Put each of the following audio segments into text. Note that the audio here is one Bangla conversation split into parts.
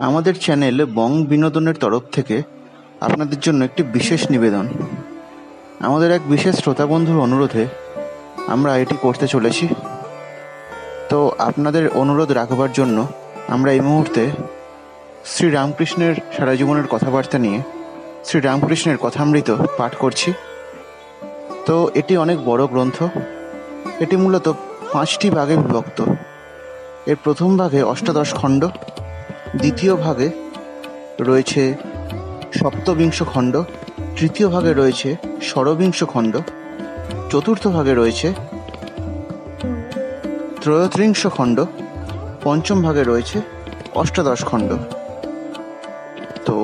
আমাদের চ্যানেল বং বিনোদনের তরফ থেকে আপনাদের জন্য একটি বিশেষ নিবেদন। আমাদের এক বিশেষ শ্রোতা বন্ধুর অনুরোধে আমরা এটি করতে চলেছি। তো আপনাদের অনুরোধ রাখবার জন্য আমরা এই মুহূর্তে শ্রীরামকৃষ্ণের সারা জীবনের কথাবার্তা নিয়ে শ্রীরামকৃষ্ণের কথামৃত পাঠ করছি। তো এটি অনেক বড় গ্রন্থ। এটি মূলত 5টি ভাগে বিভক্ত। এর প্রথম ভাগে 18 খণ্ড, দ্বিতীয় ভাগে রয়েছে সপ্তবিংশ খণ্ড, তৃতীয় ভাগে রয়েছে ষড়বিংশ খণ্ড, চতুর্থ ভাগে রয়েছে ত্রয়োত্রিংশ খণ্ড, পঞ্চম ভাগে রয়েছে 18 খণ্ড। তো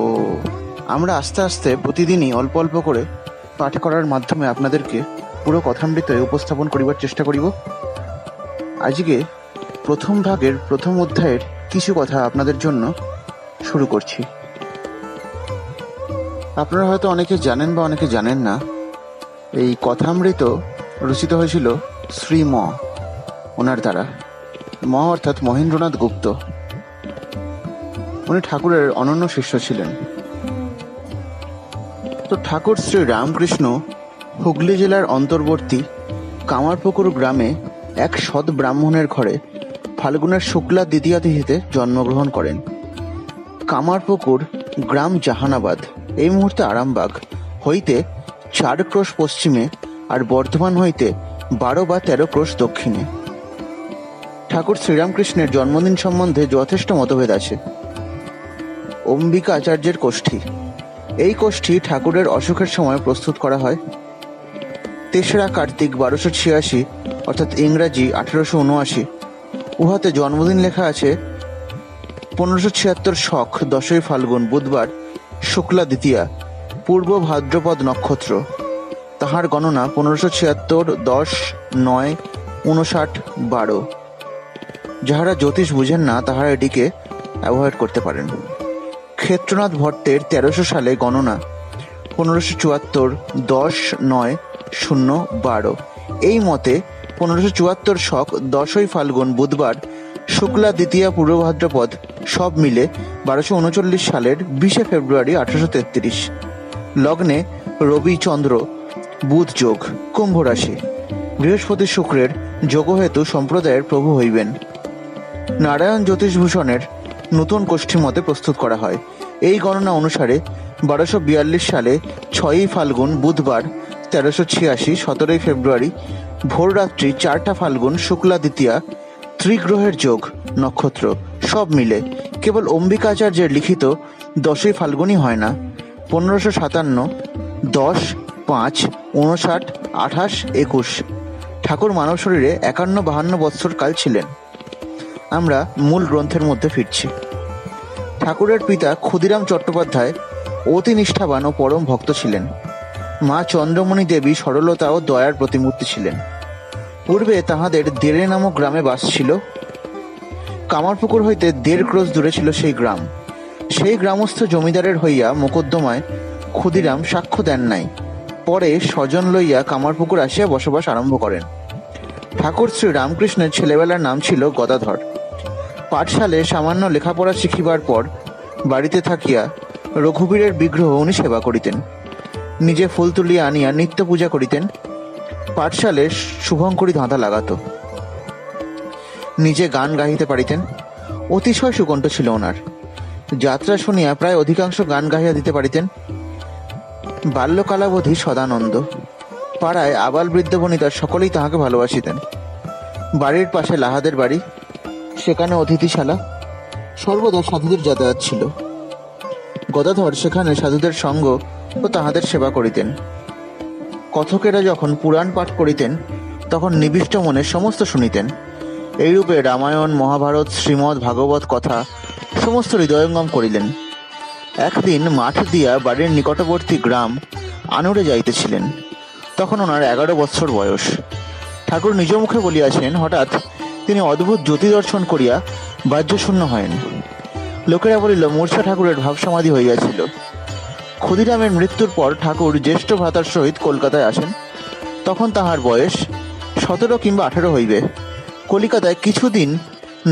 আমরা আস্তে আস্তে প্রতিদিনই অল্প অল্প করে পাঠ করার মাধ্যমে আপনাদেরকে পুরো কথামৃত উপস্থাপন করিবার চেষ্টা করিব। আজকে প্রথম ভাগের প্রথম অধ্যায়ের কিছু কথা আপনাদের জন্য শুরু করছি। আপনারা হয়তো অনেকে জানেন বা অনেকে জানেন না, এই কথামৃত রচিত হয়েছিল শ্রী ম ওনার দ্বারা। ম অর্থাৎ মহেন্দ্রনাথ গুপ্ত। উনি ঠাকুরের অনন্য শিষ্য ছিলেন। তো ঠাকুর শ্রী রামকৃষ্ণ হুগলি জেলার অন্তর্বর্তী কামারপুকুর গ্রামে এক সৎ ব্রাহ্মণের ঘরে ফাল্গুনের শুক্লা দ্বিতীয়া তিথিতে জন্মগ্রহণ করেন। কামারপুকুর গ্রাম জাহানাবাদ, এই মুহূর্তে আরামবাগ হইতে 4 ক্রোশ পশ্চিমে আর বর্ধমান হইতে 12 বা 13 ক্রোশ দক্ষিণে। ঠাকুর শ্রীরামকৃষ্ণের জন্মদিন সম্বন্ধে যথেষ্ট মতভেদ আছে। অম্বিকা আচার্যের কোষ্ঠী, এই কোষ্ঠী ঠাকুরের অসুখের সময় প্রস্তুত করা হয়। 3রা কার্তিক 1286 অর্থাৎ ইংরাজি 1879, উহাতে জন্মদিন লেখা আছে। 1576 শক 10ই ফাল্গুন বুধবার শুক্লা দ্বিতীয়া, পূর্ব ভাদ্রপদ নক্ষত্র। তাহার গণনা 1576 10 9 59 12। যাহারা জ্যোতিষ বুঝেন না তাহারা এটিকে অ্যাভয়েড করতে পারেন। ক্ষেত্রনাথ ভট্টের 1300 সালে গণনা 1574 10 9 0 12। এই মতে 1574 শক 10ই ফাল্গুন বুধবার শুক্লা দ্বিতীয়া পূর্ব ভাদ্রপদ সব মিলে 1239 সালের 20 ফেব্রুয়ারি 1833। লগ্নে রবি চন্দ্র বুধ যোগ, কুম্ভ রাশি। বৃহস্পতি শুক্রের যোগহেতু সম্প্রদায়ের প্রভু হইবেন। নারায়ণ জ্যোতিষভূষণের নতুন কোষ্ঠী মতে প্রস্তুত করা হয়। এই গণনা অনুসারে 1242 সালে 6ই ফাল্গুন বুধবার 1386 17ই ফেব্রুয়ারি ভোররাত্রি 4টা ফাল্গুন শুক্লা দ্বিতীয়া, ত্রিগ্রহের যোগ নক্ষত্র সব মিলে কেবল অম্বিকাচার্যের লিখিত 10ই ফাল্গুনই হয় না। 1557 10 5 59 28 21। ঠাকুর মানব শরীরে 51-52 বৎসর কাল ছিলেন। আমরা মূল গ্রন্থের মধ্যে ফিরছি। ঠাকুরের পিতা ক্ষুদিরাম চট্টোপাধ্যায় অতি নিষ্ঠাবান ও পরম ভক্ত ছিলেন। মা চন্দ্রমণি দেবী সরলতা ও দয়ার প্রতিমূর্তি ছিলেন। পূর্বে তাহাদের দেড়ে নামক গ্রামে বাস ছিল। কামারপুকুর হইতে 1.5 ক্রোশ দূরে ছিল সেই গ্রাম। সেই গ্রামস্থ জমিদারের হইয়া মোকদ্দমায় ক্ষুদিরাম সাক্ষ্য দেন নাই। পরে স্বজন লইয়া কামারপুকুর আসিয়া বসবাস আরম্ভ করেন। ঠাকুর শ্রী রামকৃষ্ণের ছেলেবেলার নাম ছিল গদাধর। পাঠশালে সামান্য লেখাপড়া শিখিবার পর বাড়িতে থাকিয়া রঘুবীরের বিগ্রহ উনি সেবা করিতেন। নিজে ফুল তুলিয়া আনিয়া নিত্য পূজা করিতেন। পাঠশালে শুভঙ্করী ধাঁধা লাগাত। নিজে গান গাহিতে পারিতেন। অতিশয় সুকণ্ঠ ছিল ওনার। যাত্রা শুনিয়া প্রায় অধিকাংশ গান গাহিয়া দিতে পারিতেন। বাল্যকালাবধি সদানন্দ। পাড়ায় আবাল বৃদ্ধ বনিতা সকলেই তাহাকে ভালোবাসিতেন। বাড়ির পাশে লাহাদের বাড়ি, সেখানে অতিথিশালা, সর্বদা সাধুদের যাতায়াত ছিল। গদাধর সেখানে সাধুদের সঙ্গ ও তাহাদের সেবা করিতেন। কথকেরা যখন পুরাণ পাঠ করিতেন তখন নিবিষ্ট মনে সমস্ত শুনিতেন। এইরূপে রামায়ণ, মহাভারত, শ্রীমদ্ ভাগবত কথা সমস্ত হৃদয়ঙ্গম করিলেন। একদিন মাঠ দিয়া বাড়ির নিকটবর্তী গ্রাম আনুরে যাইতেছিলেন। তখন ওনার 11 বৎসর বয়স। ঠাকুর নিজ মুখে বলিয়াছেন, হঠাৎ তিনি অদ্ভুত জ্যোতি দর্শন করিয়া বাহ্যশূন্য হয়েন। লোকেরা বলিল, মূর্ছা ঠাকুরের ভাবসমাধি হইয়াছিল। ক্ষুদিরামের মৃত্যুর পর ঠাকুর জ্যেষ্ঠ ভ্রাতার সহিত কলকাতায় আসেন। তখন তাহার বয়স 17 কিংবা 18 হইবে। কলিকাতায় কিছুদিন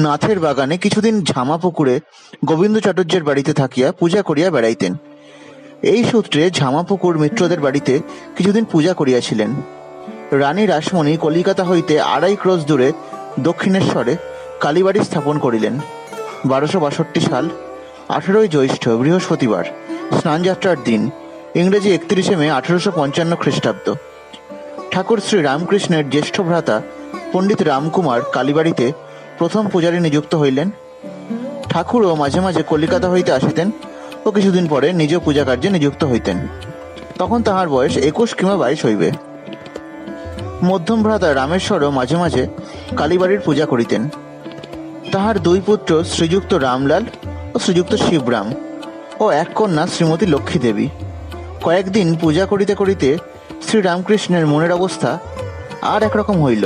নাথের বাগানে কিছুদিন ঝামা পুকুরে গোবিন্দ চাটুর্যের বাড়িতে থাকিয়া পূজা করিয়া বেড়াইতেন। এই সূত্রে ঝামাপুকুর মিত্রদের বাড়িতে কিছুদিন পূজা করিয়াছিলেন। রানী রাসমণি কলিকাতা হইতে 2.5 ক্রোশ দূরে দক্ষিণেশ্বরে কালীবাড়ি স্থাপন করিলেন। 1262 সাল 18 জ্যৈষ্ঠ বৃহস্পতিবার, স্নানযাত্রার দিন, ইংরেজি 31 মে 1855 খ্রিস্টাব্দ। ঠাকুর শ্রী রামকৃষ্ণের জ্যেষ্ঠ ভ্রাতা পণ্ডিত রামকুমার কালীবাড়িতে প্রথম পূজারী নিযুক্ত হইলেন। ঠাকুরও মাঝে মাঝে কলিকাতা হইতে আসিতেন ও কিছুদিন পরে নিজ পূজা কার্যে নিযুক্ত হইতেন। তখন তাহার বয়স 21 কিংবা 22 হইবে। মধ্যম ভ্রাতা রামেশ্বরও মাঝে মাঝে কালীবাড়ির পূজা করিতেন। তাহার 2 পুত্র শ্রীযুক্ত রামলাল ও শ্রীযুক্ত শিবরাম ও এক কন্যা শ্রীমতী লক্ষ্মী দেবী। কয়েকদিন পূজা করিতে করিতে শ্রীরামকৃষ্ণের মনের অবস্থা আর একরকম হইল।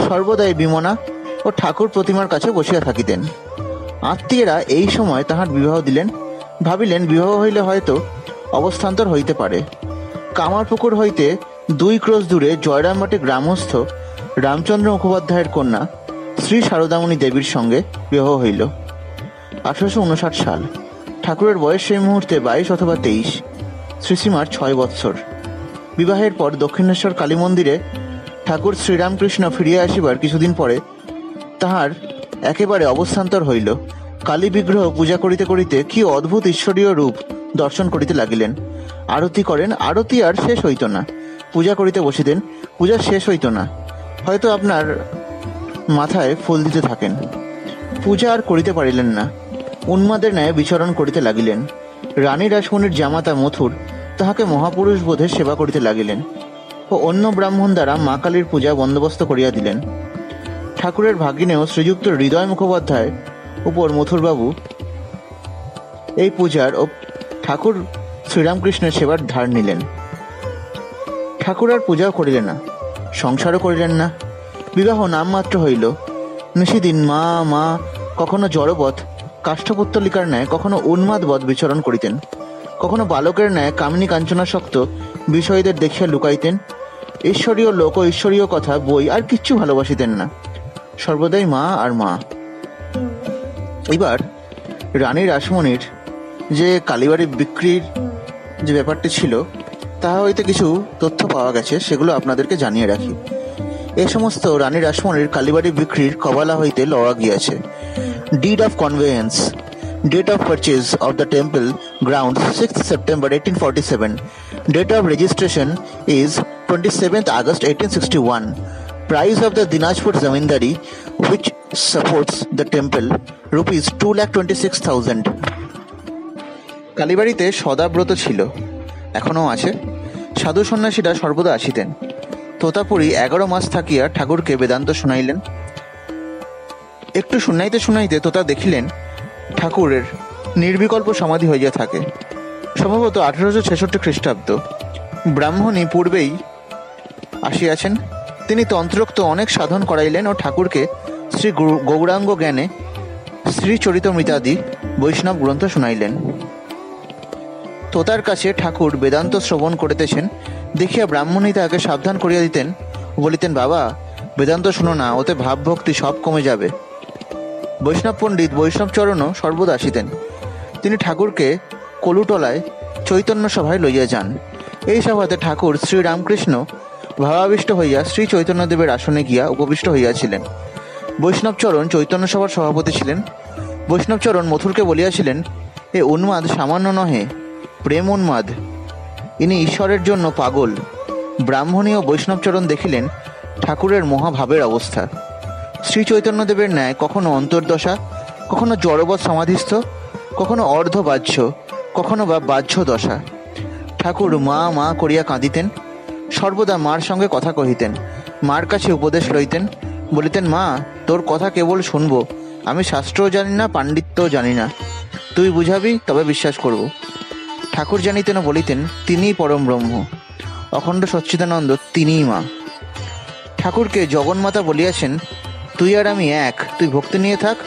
সর্বদাই বিমনা ও ঠাকুর প্রতিমার কাছে বসিয়া থাকিতেন। আত্মীয়রা এই সময় তাহার বিবাহ দিলেন। ভাবিলেন বিবাহ হইলে হয়তো অবস্থান্তর হইতে পারে। কামারপুকুর হইতে 2 ক্রোশ দূরে জয়রামবাটি গ্রামস্থ রামচন্দ্র মুখোপাধ্যায়ের কন্যা শ্রী শারদামণি দেবীর সঙ্গে বিবাহ হইল। 1859 সাল। ঠাকুরের বয়স সেই মুহূর্তে 22 অথবা 23, শ্রীসীমার 6 বৎসর। বিবাহের পর দক্ষিণেশ্বর কালী মন্দিরে ঠাকুর শ্রীরামকৃষ্ণ ফিরিয়া আসিবার কিছুদিন পরে তাহার একেবারে অবস্থান্তর হইল। কালী বিগ্রহ পূজা করিতে করিতে কি অদ্ভুত ঈশ্বরীয় রূপ দর্শন করিতে লাগিলেন। আরতি করেন, আরতি আর শেষ হইত না। পূজা করিতে বসিতেন, পূজা শেষ হইত না। হয়তো আপনার মাথায় ফুল দিতে থাকেন। পূজা আর করিতে পারিলেন না। উন্মাদের ন্যায় বিচরণ করিতে লাগিলেন। রানী রাসমণির জামাতা মথুর তাহাকে মহাপুরুষ বোধে সেবা করিতে লাগিলেন ও অন্য ব্রাহ্মণ দ্বারা মা কালীর পূজা বন্দোবস্ত করিয়া দিলেন। ঠাকুরের ভাগিনেও শ্রীযুক্ত হৃদয় মুখোপাধ্যায় উপর মথুরবাবু এই পূজার ও ঠাকুর শ্রীরামকৃষ্ণের সেবার ধার নিলেন। ঠাকুর আর পূজাও করিলেন না, সংসারও করিলেন না। বিবাহ নামমাত্র হইল। নিশিদিন মা মা কখনো জড়বৎ কাষ্ঠপুত্তলিকার ন্যায়, কখনো উন্মাদবৎ বিচরণ করিতেন, কখনো বালকের ন্যায় কামিনী কাঞ্চনাসক্ত বিষয়দের দেখিয়া লুকাইতেন। ঈশ্বরীয় লোক ও ঈশ্বরীয় কথা, বই আর কিচ্ছু ভালোবাসিতেন না। সর্বদাই মা আর মা। এবার রানী রাসমণির যে কালীবাড়ি বিক্রির যে ব্যাপারটি ছিল তাহা হইতে কিছু তথ্য পাওয়া গেছে, সেগুলো আপনাদেরকে জানিয়ে রাখি। এ সমস্ত রানী রাসমণির কালীবাড়ি বিক্রির কবালা হইতে লওয়া গিয়াছে। Deed of conveyance, date of purchase of the temple ground 6th September 1847, date of registration is 27th August 1861. Price of the Dinajpur Zamindari which supports the temple rupees 2,26,000. কালীবাড়িতে Sadabrata ছিল, এখনও আছে। সাধু সন্ন্যাসীরা সর্বদা আসিতেন। তোতাপুরী 11 মাস থাকিয়া ঠাকুরকে বেদান্ত শুনাইলেন। একটু শুনাইতে শুনাইতে তোতা দেখিলেন ঠাকুরের নির্বিকল্প সমাধি হইয়া থাকে। সম্ভবত 1866 খ্রিস্টাব্দ। ব্রাহ্মণী পূর্বেই আসিয়াছেন। তিনি তন্ত্রোক্ত অনেক সাধন করাইলেন ও ঠাকুরকে শ্রী গৌরাঙ্গ জ্ঞানে শ্রীচরিতমৃতাদি বৈষ্ণব গ্রন্থ শুনাইলেন। তোতার কাছে ঠাকুর বেদান্ত শ্রবণ করিতেছেন দেখিয়া ব্রাহ্মণী তাহাকে সাবধান করিয়া দিতেন, বলিতেন, বাবা বেদান্ত শুনো না, ওতে ভাবভক্তি সব কমে যাবে। বৈষ্ণব পণ্ডিত বৈষ্ণবচরণও সর্বদা আসিতেন। তিনি ঠাকুরকে কলুটলায় চৈতন্য সভায় লইয়া যান। এই সভাতে ঠাকুর শ্রীরামকৃষ্ণ ভাবাবিষ্ট হইয়া শ্রী চৈতন্যদেবের আসনে গিয়া উপবিষ্ট হইয়াছিলেন। বৈষ্ণবচরণ চৈতন্য সভার সভাপতি ছিলেন। বৈষ্ণবচরণ মথুরকে বলিয়াছিলেন, এ উন্মাদ সামান্য নহে, প্রেম উন্মাদ, ইনি ঈশ্বরের জন্য পাগল। ব্রাহ্মণী ও বৈষ্ণবচরণ দেখিলেন ঠাকুরের মহাভাবের অবস্থা। শ্রী চৈতন্যদেবের ন্যায় কখনো অন্তর্দশা, কখনো জড়বৎ সমাধিস্থ, কখনো অর্ধবাহ্য, কখনো বা বাহ্য দশা। ঠাকুর মা মা করিয়া কাঁদিতেন। সর্বদা মার সঙ্গে কথা কহিতেন, মার কাছে উপদেশ লইতেন। বলিতেন, মা তোর কথা কেবল শুনবো, আমি শাস্ত্রও জানি না, পাণ্ডিত্যও জানি না, তুই বুঝাবি তবে বিশ্বাস করব। ঠাকুর জানিতেন ও বলিতেন, তিনিই পরম ব্রহ্ম, অখণ্ড সচ্চিদানন্দ, তিনিই মা। ঠাকুরকে জগন্মাতা বলিয়াছেন, তুই আর আমি এক, তুই ভক্তি নিয়ে থাক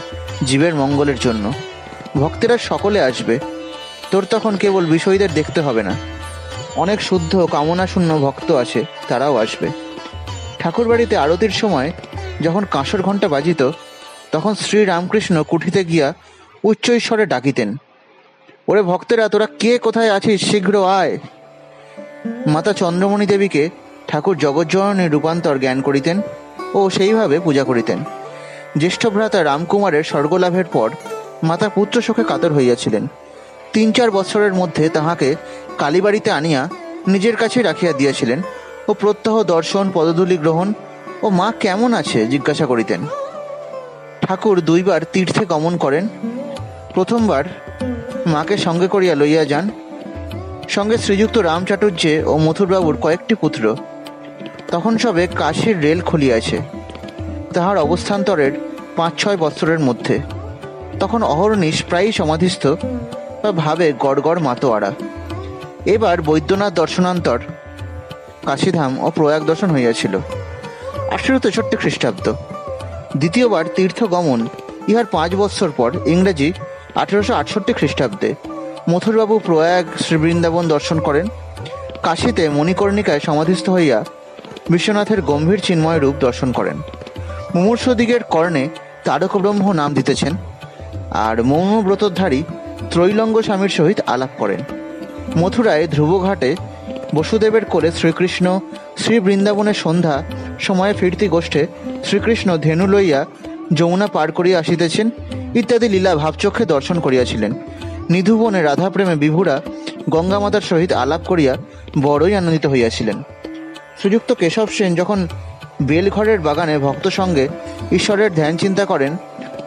জীবের মঙ্গলের জন্য। ভক্তেরা সকলে আসবে, তোর তখন কেবল বিষয়ীদের দেখতে হবে না। অনেক শুদ্ধ কামনা শূন্য ভক্ত আছে, তারাও আসবে। ঠাকুর বাড়িতে আরতির সময় যখন কাঁসর ঘণ্টা বাজিত তখন শ্রী রামকৃষ্ণ কুঠিতে গিয়া উচ্চ ঈশ্বরে ডাকিতেন, ওরে ভক্তেরা, তোরা কে কোথায় আছিস, শীঘ্র আয়। মাতা চন্দ্রমণি দেবীকে ঠাকুর জগজ্জননীর রূপান্তর জ্ঞান করিতেন ও সেইভাবে পূজা করিতেন। জ্যেষ্ঠ ভ্রাতা রামকুমারের স্বর্গলাভের পর মাতা পুত্র শোকে কাতর হইয়াছিলেন। 3-4 বৎসরের মধ্যে তাহাকে কালীবাড়িতে আনিয়া নিজের কাছে রাখিয়া দিয়াছিলেন ও প্রত্যহ দর্শন, পদধূলি গ্রহণ ও মা কেমন আছে জিজ্ঞাসা করিতেন। ঠাকুর 2 বার তীর্থে গমন করেন। প্রথমবার মাকে সঙ্গে করিয়া লইয়া যান, সঙ্গে শ্রীযুক্ত রাম চাটুর্যে ও মথুরবাবুর কয়েকটি পুত্র। তখন সবে কাশীর রেল খুলিয়াছে, তাহার অবস্থান্তরের 5-6 বৎসরের মধ্যে। তখন অহর্নিশ প্রায়ই সমাধিস্থ বা ভাবে গড়গড় মাতোয়ারা। এবার বৈদ্যনাথ দর্শনান্তর কাশীধাম ও প্রয়াগ দর্শন হইয়াছিল 1863 খ্রিস্টাব্দ। দ্বিতীয়বার তীর্থগমন ইহার 5 বৎসর পর ইংরেজি 1868 খ্রিস্টাব্দে মথুরবাবু প্রয়াগ শ্রীবৃন্দাবন দর্শন করেন। কাশীতে মণিকর্ণিকায় সমাধিস্থ হইয়া বিশ্বনাথের গম্ভীর চিন্ময় রূপ দর্শন করেন। মুমূর্ষদিগের কর্ণে তারকব্রহ্ম নাম দিতেছেন আর মৌনব্রতধারী ত্রৈলঙ্গ স্বামীর সহিত আলাপ করেন। মথুরায় ধ্রুবঘাটে বসুদেবের কোলে শ্রীকৃষ্ণ, শ্রী বৃন্দাবনের সন্ধ্যা সময়ে ফিরতি গোষ্ঠে শ্রীকৃষ্ণ ধেনু লইয়া যমুনা পার করিয়া আসিতেছেন ইত্যাদি লীলা ভাবচক্ষে দর্শন করিয়াছিলেন। নিধুবনে রাধাপ্রেমে বিভুরা গঙ্গামাতার সহিত আলাপ করিয়া বড়ই আনন্দিত হইয়াছিলেন। শ্রীযুক্ত কেশব সেন যখন বেলঘরের বাগানে ভক্ত সঙ্গে ঈশ্বরের ধ্যান চিন্তা করেন,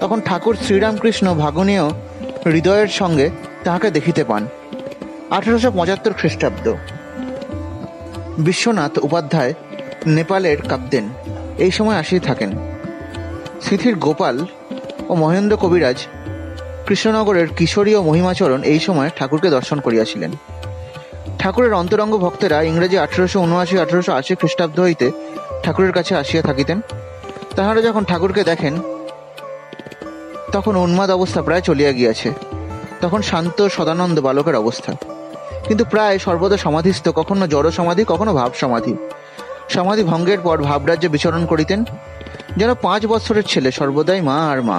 তখন ঠাকুর শ্রীরামকৃষ্ণ ভাগনীয় হৃদয়ের সঙ্গে তাহাকে দেখিতে পান। 1875 খ্রিস্টাব্দ। বিশ্বনাথ উপাধ্যায় নেপালের কাপ্তেন এই সময় আসিয়া থাকেন। সিথির গোপাল ও মহেন্দ্র কবিরাজ কৃষ্ণনগরের কিশোরী ও মহিমাচরণ এই সময় ঠাকুরকে দর্শন করিয়াছিলেন। ঠাকুরের অন্তরঙ্গ ভক্তেরা ইংরেজি 1879-1880 খ্রিস্টাব্দ হইতে ঠাকুরের কাছে আসিয়া থাকিতেন। তাহারা যখন ঠাকুরকে দেখেন তখন উন্মাদ অবস্থা প্রায় চলিয়া গিয়াছে। তখন শান্ত সদানন্দ বালকের অবস্থা, কিন্তু প্রায় সর্বদা সমাধিস্থ, কখনো জড় সমাধি, কখনো ভাব সমাধি। সমাধি ভঙ্গের পর ভাবরাজ্যে বিচরণ করিতেন, যেন 5 বৎসরের ছেলে, সর্বদাই মা আর মা।